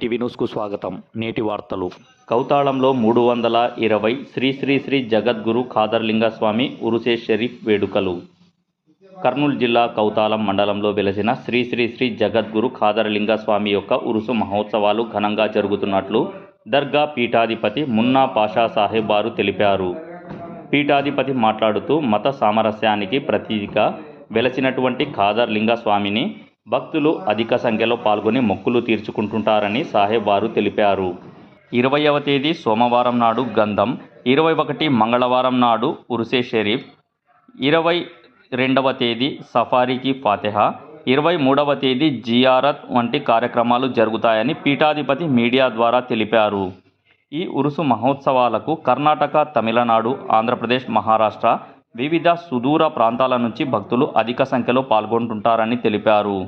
9 న్యూస్కు స్వాగతం. నేటి వార్తలు. కౌతాళంలో 320 శ్రీ శ్రీ శ్రీ జగద్గురు ఖాదర్లింగ స్వామి ఉరుసే షరీఫ్ వేడుకలు. కర్నూలు జిల్లా కౌతాళం మండలంలో వెలసిన శ్రీ శ్రీ శ్రీ జగద్గురు ఖాదర్లింగ స్వామి యొక్క ఉరుసు మహోత్సవాలు ఘనంగా జరుగుతున్నట్లు దర్గా పీఠాధిపతి మున్నా పాషా సాహెబ్ వారు తెలిపారు. పీఠాధిపతి మాట్లాడుతూ మత సామరస్యానికి ప్రతీకగా వెలసినటువంటి ఖాదర్లింగ స్వామిని భక్తులు అధిక సంఖ్యలో పాల్గొని మొక్కులు తీర్చుకుంటుంటారని సాహెబ్ వారు తెలిపారు. 20వ తేదీ సోమవారం నాడు గంధం, 21 మంగళవారం నాడు ఉరుసే షరీఫ్, 22వ తేదీ సఫారీకి ఫాతిహా, 23వ తేదీ జియారత్ వంటి కార్యక్రమాలు జరుగుతాయని పీఠాధిపతి మీడియా ద్వారా తెలిపారు. ఈ ఉరుసు మహోత్సవాలకు కర్ణాటక, తమిళనాడు, ఆంధ్రప్రదేశ్, మహారాష్ట్ర వివిధ సుదూర ప్రాంతాల నుంచి భక్తులు అధిక సంఖ్యలో పాల్గొంటుంటారని తెలిపారు.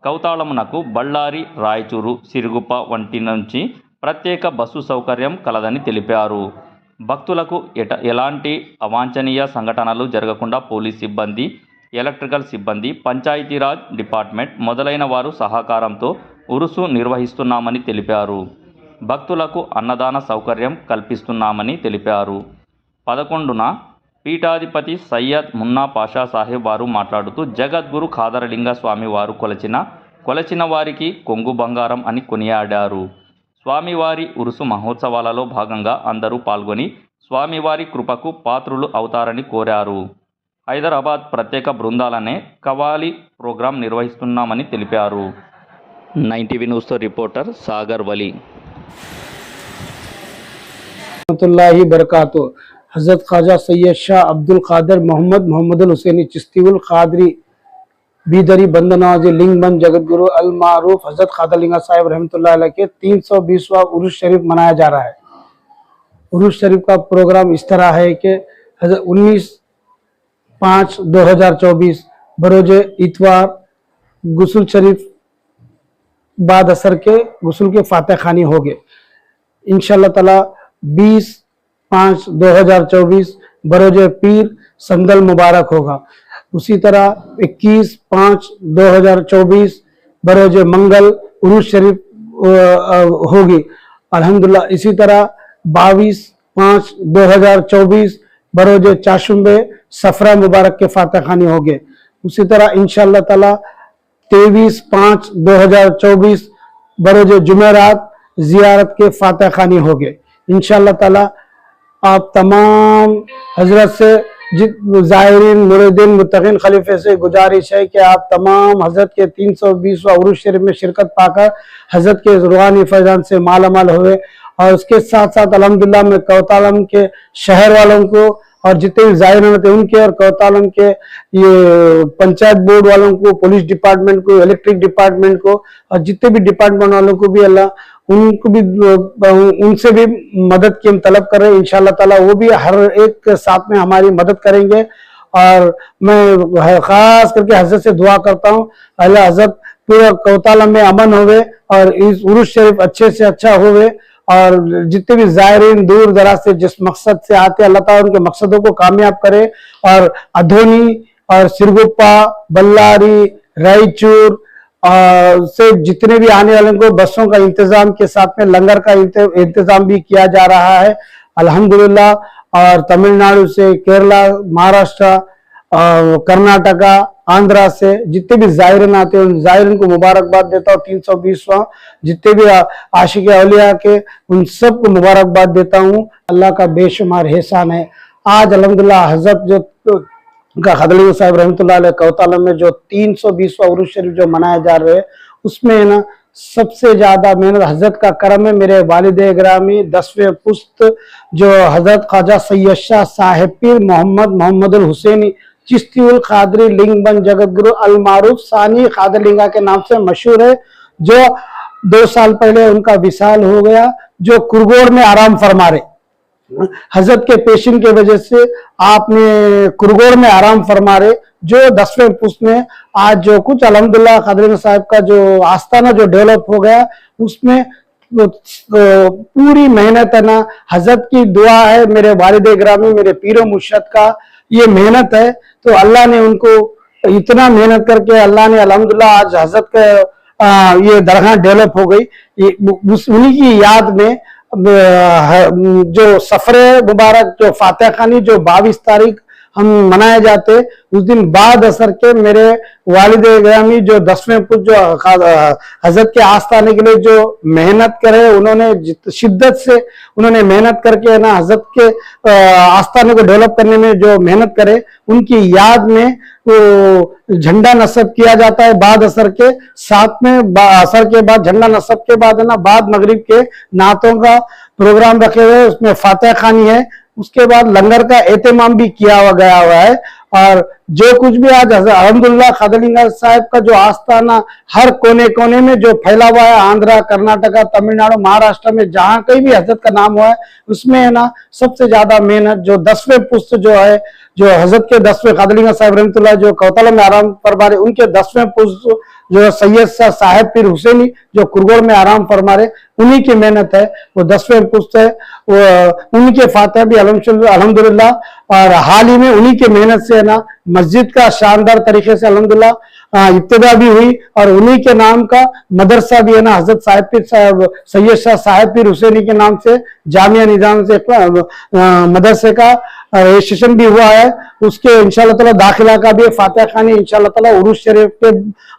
కౌతాళమునకు బళ్ళారి, రాయచూరు, సిరుగుప్ప వంటి నుంచి ప్రత్యేక బస్సు సౌకర్యం కలదని తెలిపారు. భక్తులకు ఎలాంటి అవాంఛనీయ సంఘటనలు జరగకుండా పోలీస్ సిబ్బంది, ఎలక్ట్రికల్ సిబ్బంది, పంచాయతీరాజ్ డిపార్ట్మెంట్ మొదలైన వారు సహకారంతో ఉరుసు నిర్వహిస్తున్నామని తెలిపారు. భక్తులకు అన్నదాన సౌకర్యం కల్పిస్తున్నామని తెలిపారు. 11న పీఠాధిపతి సయ్యద్ మున్నా పాషా సాహెబ్ వారు మాట్లాడుతూ జగద్గురు ఖాదర్లింగ స్వామి వారు కొలచిన వారికి కొంగు బంగారం అని కొనియాడారు. స్వామివారి ఉరుసు మహోత్సవాలలో భాగంగా అందరూ పాల్గొని స్వామివారి కృపకు పాత్రులు అవుతారని కోరారు. హైదరాబాద్ ప్రత్యేక బృందాలనే కవాలి ప్రోగ్రాం నిర్వహిస్తున్నామని తెలిపారు. 9 న్యూస్తో రిపోర్టర్ సాగర్ వలి. बरकातुहू हज़रत ख्वाजा सैयद शाह अब्दुल कादिर मोहम्मद हुसैनी चिश्तीउल कादरी बीदरी बंदनवाजी लिंगबंद जगतगुरु अल मारूफ हज़रत खादरलिंगा साहिब रहमतुल्लाह अलैह के 320वां उरुस शरीफ मनाया जा रहा है। उरुस शरीफ का प्रोग्राम इस तरह है कि 19/5/2024 बरोज इतवार गुस्ल शरीफ बाद असर के गुस्ल के फातिहा खानी होंगे। इंशाअल्लाह ताला 20/5/2024 बरोज पीर संदल मुबारक होगा। उसी तरह 21/5/2024 बरोज मंगल उरुस शरीफ होगी अल्हम्दुलिल्लाह। इसी तरह 22/5/2024 बरोज चाशुंबे सफरा मुबारक के फातिहा खानी होंगे। उसी तरह इंशाअल्लाह ताला 23/5/2024 बरोज जुमेरात जियारत के फातिहा खानी होंगे। इंशाअल्लाह ताला आप तमाम हजरत से ज़ाहिरीन मुरीदीन मुत्तकीन खलीफे से गुजारिश है कि आप तमाम हजरत के 320वां उरुस शरीफ में शिरकत पाकर हजरत के रूहानी फैजान से मालामाल हुए। और उसके साथ साथ अल्हम्दुलिल्लाह मैं कौतालम के शहर वालों को और जितने भी ज़ाहिरीन थे उनके और कौतालम के ये पंचायत बोर्ड वालों को, पुलिस डिपार्टमेंट को, इलेक्ट्रिक डिपार्टमेंट को और जितने भी डिपार्टमेंट वालों को भी अल्लाह उनको भी उनसे भी मदद की हम तलब कर रहे हैं। इंशाअल्लाह ताला वो भी हर एक के साथ में हमारी मदद करेंगे। और मैं खास करके हजरत से दुआ करता हूँ अल्लाह हजरत पूरा कौतालम में अमन होवे और इस उरुस शरीफ अच्छे से अच्छा होवे। और जितने भी ज़ाहिरीन दूर दराज से जिस मकसद से आते अल्लाह ताला उनके मकसदों को कामयाब करे। और अधोनी और सिरगुप्पा, बल्लारी, रायचूर से जितने भी आने वाले को बसों का इंतजाम के साथ में लंगर का इंतजाम भी किया जा रहा है अल्हम्दुलिल्लाह। और तमिलनाडु से, केरला, महाराष्ट्र, कर्नाटका, आंध्रा से जितने भी ज़ाहिरीन आते हैं उन ज़ाहिरीन को मुबारकबाद देता हूँ। 320वां जितने भी आशिक औलिया के उन सबको मुबारकबाद देता हूँ। अल्लाह का बेशुमार एहसान है। आज अल्हम्दुलिल्लाह हजरत जो खादरलिंगा साहिब रहमतुल्लाह अलैह कौतालम में जो 320वां उरुस शरीफ जो मनाया जा रहा है उसमें ना सबसे ज्यादा मेहनत हजरत का करम है। मेरे वालिद गिरामी 10वें पुस्त जो हजरत ख्वाजा सैयद शाह साहिब पीर मोहम्मद हुसैनी चिश्तीउल कादरी लिंगबंद जगतगुरु अल मारूफ सानी खादरलिंगा के नाम से मशहूर है, जो 2 साल पहले उनका विसाल हो गया, जो कुरगोड़ में आराम फरमा रहे। हजरत के पेशिन के वजह से आपने कुरगोड़ में आराम फरमा रहे, जो 10वें पुस्त में आज जो कुछ अल्हम्दुलिल्लाह खादरलिंगा साहिब का जो आस्थाना जो डेवलप हो गया उसमें पूरी मेहनत है ना। हजरत की दुआ है, मेरे वालिद गिरामी, मेरे पीरो मुर्शद का ये मेहनत है। तो अल्लाह ने उनको इतना मेहनत करके अल्लाह ने अल्हम्दुलिल्लाह आज हजरत के ये दरगाह डेवलप हो गई। उन्हीं की याद में जो सफरे मुबारक जो फातह खानी जो 22 तारीख हम मनाए जाते, उस दिन बाद असर के मेरे वालिद ग्रामी जो 10वें पुत जो हजरत के आस्थाने के लिए जो मेहनत करे, उन्होंने शिद्दत से उन्होंने मेहनत करके ना हजरत के आस्थाने को डेवलप करने में जो मेहनत करे, उनकी याद में वो झंडा नस्ब किया जाता है। बाद असर के साथ में असर के बाद झंडा नस्ब के बाद है ना बाद मगरिब के नातों का प्रोग्राम रखे हुए, उसमें फातह खानी है। उसके बाद लंगर का एहतमाम भी किया गया हुआ है। और जो कुछ भी आज अल्हम्दुलिल्लाह खादरलिंगा साहब का जो आस्थाना हर कोने कोने में जो फैला हुआ है, आंध्रा, कर्नाटका, तमिलनाडु, महाराष्ट्र में जहां कहीं भी हजरत का नाम हुआ है, उसमें है ना सबसे ज्यादा मेहनत जो 10वें पुस्त जो है, जो हजरत के 10वें खादरलिंगा साहब रहमतुल्लाह जो कौताला में आराम फरमा रहे, उनके 10वें पुस्त जो सैयद शाह साहेब पीर हुसैनी जो कुरगोड़ में आराम फरमा रहे, उन्हीं की मेहनत है। वो 10वें पुस्त है, वो उनके फातह भी अल्हम्दुलिल्लाह। और हाल ही में उन्हीं की मेहनत से है ना मस्जिद का शानदार तरीके से अल्हम्दुलिल्लाह इब्तिदा भी हुई, और उन्हीं के नाम का मदरसा भी है ना हजरत साहिब पीर सैयद शाह साहेब पीर हुसैनी के नाम से जामिया निजाम से मदरसे का रजिस्ट्रेशन भी हुआ है। उसके इंशाअल्लाह ताला दाखिला का भी फातह खानी इंशाअल्लाह ताला उरूस शरीफ के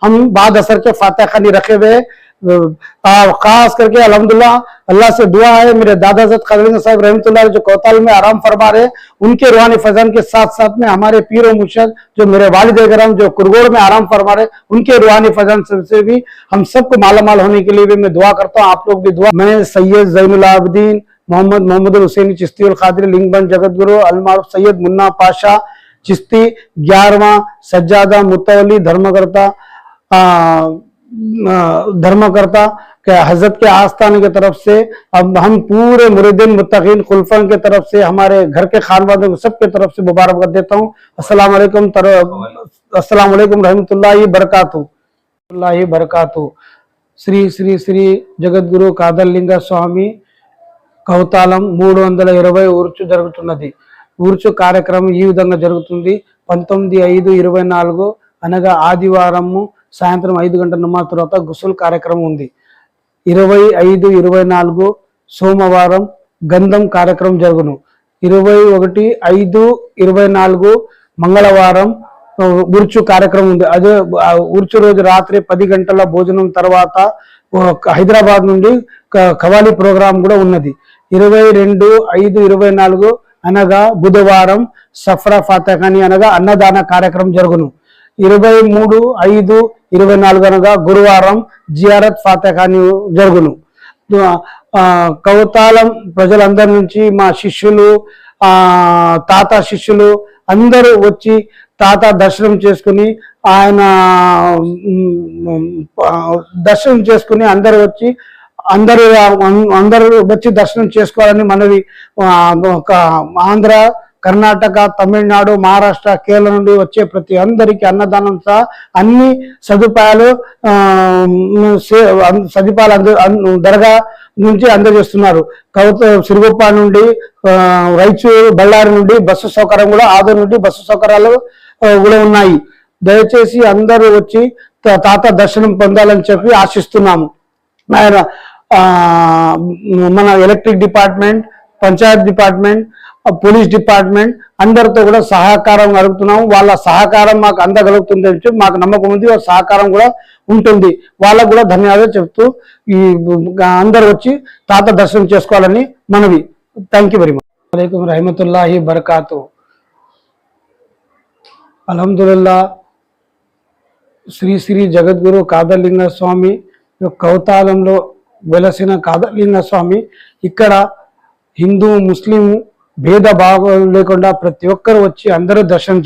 हम बाद असर के फातह खानी रखे हुए। खास करके अल्हम्दुलिल्लाह अल्लाह से दुआ है, मेरे दादा हज़रत खादरलिंगा साहब रहमतुल्लाह जो कौताल में आराम फरमा रहे, उनके रूहानी फैजान के साथ साथ में हमारे पीर और मुर्शिद जो मेरे वालिद करम जो कुरगोड़ में आराम फरमा रहे, उनके रूहानी फैजान से भी हम सबको मालामाल होने के लिए भी मैं दुआ करता हूँ। आप लोग भी दुआ। मैं सैयद ज़ैनुल आबिदीन मोहम्मद हुसैनी चिश्ती अल कादरी लिंगबंद जगत गुरु अलमारूफ सैयद मुन्ना पाशा चिश्ती 11वां सज्जादा मुतवली धर्मकर्ता के हजरत के आस्थान की तरफ से अब हम पूरे मुरीदीन मुत्तकीन खुलफन के तरफ से हमारे घर के खानवादों को सबके तरफ से मुबारकबाद देता हूँ। अस्सलाम वालेकुम रहमतुल्लाहि बरकातहू। श्री श्री श्री जगत गुरु కాదర్లింగ స్వామి కౌతాలం 320 ఊర్చు జరుగుతున్నది। ఊర్చు కార్యక్రమం ఈ విధంగా జరుగుతుంది। 19/5/24 అనగా ఆదివారము సాయంత్రం 5 గంటల నమాజ్ తర్వాత గుసుల్ కార్యక్రమం ఉంది। 25/24 సోమవారం గంధం కార్యక్రమం జరుగును। 21/5/24 మంగళవారం ఉర్చు కార్యక్రమం ఉంది। అదే ఉర్చు రోజు రాత్రి 10 గంటల భోజనం తర్వాత హైదరాబాద్ నుండి ఖవాలీ ప్రోగ్రాం కూడా ఉన్నది। 22/5/24 అనగా బుధవారం సఫరా ఫాతఖానీ అనగా అన్నదాన కార్యక్రమం జరుగును। 23/5/24 అనగా గురువారం జియారత్ ఫాతఖానీ జరుగును। కౌతాలం ప్రజలందరి నుంచి మా శిష్యులు తాత శిష్యులు అందరూ వచ్చి తాత దర్శనం చేసుకుని ఆయన దర్శనం చేసుకుని అందరూ వచ్చి దర్శనం చేసుకోవాలని మనవి। ఆంధ్ర, కర్ణాటక, తమిళనాడు, మహారాష్ట్ర, కేరళ నుండి వచ్చే ప్రతి అందరికీ అన్నదానం సహా అన్ని సదుపాయాలు దర్గా నుంచి అందజేస్తున్నారు। సిరుగుప్ప నుండి, రైచూరు, బళ్ళారి నుండి బస్సు సౌకర్యం కూడా, ఆదూరు నుండి బస్సు సౌకర్యాలు కూడా ఉన్నాయి। దయచేసి అందరూ వచ్చి తాత దర్శనం పొందాలని చెప్పి ఆశిస్తున్నాము। మన electric department, Panchayat department, police department అందరితో కూడా సహకారం అడుగుతున్నాము। వాళ్ళ సహకారం మాకు అందగలుగుతుంది అని చెప్పి మాకు నమ్మకం ఉంది, వాళ్ళ సహకారం కూడా ఉంటుంది। వాళ్ళకు కూడా ధన్యవాదాలు చెప్తూ ఈ అందరు వచ్చి తాత దర్శనం చేసుకోవాలని మనవి। Thank you very much. వాలేకుం रहमतुल्लाहि बरकातहू। అల్హమ్దులిల్లాహ్ శ్రీ శ్రీ జగద్గురు కాదర్లింగ స్వామి కౌతాలంలో వెలసిన కాదర్లింగ స్వామి ఇక్కడ హిందూ ముస్లిం భేదభావం లేకుండా ప్రతి ఒక్కరు వచ్చి అందరూ దర్శనం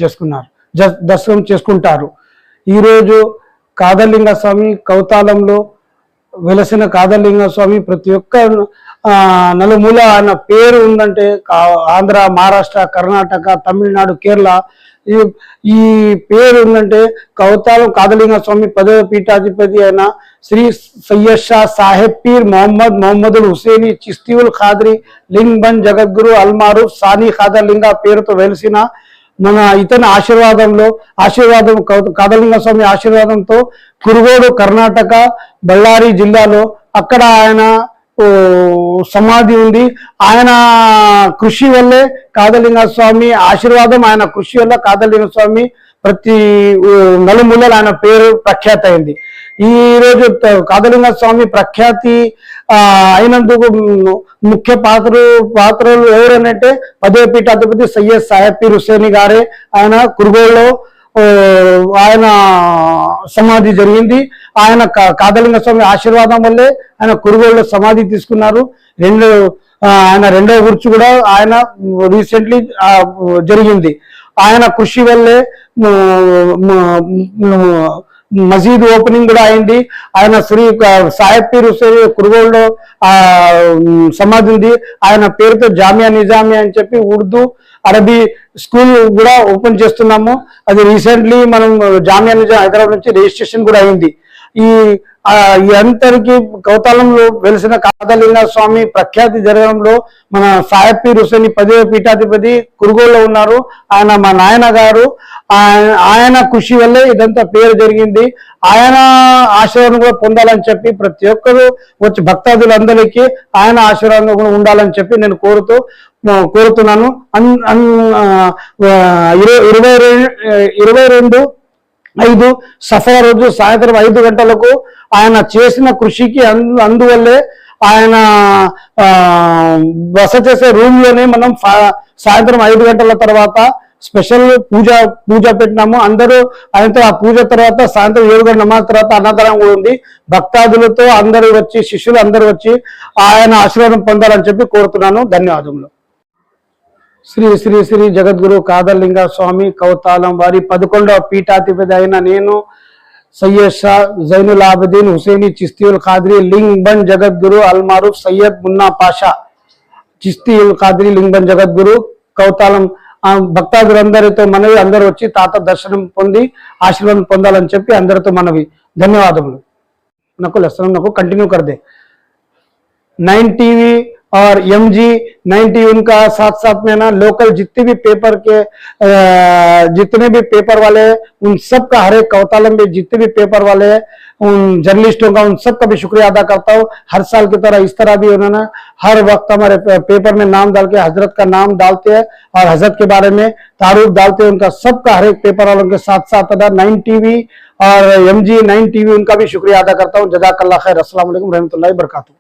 చేసుకుంటారు। ఈరోజు కాదర్లింగ స్వామి కౌతాలంలో వెలసిన కాదర్లింగ స్వామి ప్రతి ఒక్క నలుమూల ఆయన పేరు ఉందంటే ఆంధ్ర, మహారాష్ట్ర, కర్ణాటక, తమిళనాడు, కేరళ ఈ పేరు ఉందంటే కౌతాలం కాదర్లింగ స్వామి 10వ పీఠాధిపతి అయిన శ్రీ సయ్యద్ షా సాహెబ్ పీర్ మొహమ్మదుల్ హుసేని చిస్తీవుల్ ఖాద్రి లింగబంద్ జగద్గురు అల్మారూఫ్ సానీ ఖాదర్లింగ పేరుతో వెలిసిన మన ఇతని ఆశీర్వాదం కాదలింగ స్వామి ఆశీర్వాదంతో కురుగోడు కర్ణాటక బళ్ళారి జిల్లాలో అక్కడ ఆయన సమాధి ఉంది. ఆయన కృషి వల్లే కాదలింగ స్వామి ఆశీర్వాదం, ఆయన కృషి వల్ల కాదలింగ స్వామి ప్రతి నలుమూలలు ఆయన పేరు ప్రఖ్యాత అయింది. ఈ రోజు కాదలింగ స్వామి ప్రఖ్యాతి అయినందుకు ముఖ్య పాత్రలు ఎవరనంటే 10వ పీఠాధిపతి సయ్యద్ సాహెబ్ పీర్ హుసేని గారే. ఆయన కురుగోడులో ఆయన సమాధి జరిగింది. ఆయన కాదలింగ స్వామి ఆశీర్వాదం వల్లే ఆయన కురుగోడులో సమాధి తీసుకున్నారు. ఆయన రెండవ గుర్చు కూడా ఆయన రీసెంట్లీ జరిగింది. ఆయన కృషి వల్లే మసీద్ ఓపెనింగ్ కూడా అయింది. ఆయన శ్రీ సాహెబ్ పీర్ హుసేన్ కురుగోడులో సమాధి ఉంది. ఆయన పేరుతో జామియా నిజామియా అని చెప్పి ఉర్దూ అరబీ స్కూల్ కూడా ఓపెన్ చేస్తున్నాము. అది రీసెంట్లీ మనం జామియా నిజాం హైదరాబాద్ నుంచి రిజిస్ట్రేషన్ కూడా అయింది. ఈ అందరికీ కౌతాలంలో వెలిసిన కాదలింగ స్వామి ప్రఖ్యాతి జరగడంలో మన సాహెబ్ పీర్ హుసేని 10వ పీఠాధిపతి కురుగోడులో ఉన్నారు. ఆయన మా నాయన గారు. ఆయన కృషి వల్లే ఇదంతా పేరు జరిగింది. ఆయన ఆశీర్వాదం కూడా పొందాలని చెప్పి ప్రతి ఒక్కరు వచ్చి భక్తాదులందరికీ ఆయన ఆశీర్వాదం కూడా ఉండాలని చెప్పి నేను కోరుతున్నాను. 22/5 సఫా రోజు సాయంత్రం 5 గంటలకు ఆయన చేసిన కృషికి అందువల్లే ఆయన బస చేసే రూమ్ లోనే మనం సాయంత్రం 5 గంటల తర్వాత స్పెషల్ పూజ పెట్టినాము. అందరూ ఆయనతో ఆ పూజ తర్వాత సాయంత్రం 7 గంటల నమాజ్ తర్వాత అన్నదానం కూడా ఉంది. భక్తాదులతో అందరూ వచ్చి శిష్యులు అందరూ వచ్చి ఆయన ఆశీర్వాదం పొందాలని చెప్పి కోరుతున్నాను. ధన్యవాదములు. శ్రీ శ్రీ శ్రీ జగద్గురు కాదలింగ స్వామి కౌతాలం వారి 11వ పీఠాధిపతి అయిన నేను సయ్యద్ షా జైనుల్ ఆబిదీన్ హుసేని చిస్తీయుల్ ఖాద్రీ లింగ్బన్ జగద్గురు అల్మారూఫ్ సయ్యద్ మున్నా పాషా చిస్తీయుల్ ఖాద్రీ లింగ్బన్ జగద్గురు కౌతాలం భక్తాదులందరితో మనవి, అందరూ వచ్చి తాత దర్శనం పొంది ఆశీర్వాదం పొందాలని చెప్పి అందరితో మనవి. ధన్యవాదములు. నాకు లెసన్ నాకు కంటిన్యూ कर दे 9 टीवी और MG 90 उनका साथ में ना लोकल जितने भी पेपर वाले उन सब का, हर एक कौतालम में जितने भी पेपर वाले हैं उन जर्नलिस्टों का, उन सब का भी शुक्रिया अदा करता हूँ. हर साल की तरह इस तरह भी उन्होंने हर वक्त हमारे पेपर में नाम डाल के हजरत का नाम डालते हैं और हजरत के बारे में तारुफ डालते हैं. उनका सबका हर एक पेपर वालों के साथ 9 टीवी और MG 9 टीवी उनका भी शुक्रिया अदा करता हूँ. जज़ाकल्लाह खैर. अस्सलाम वालेकुम रहमतुल्लाहि व बरकातुहू.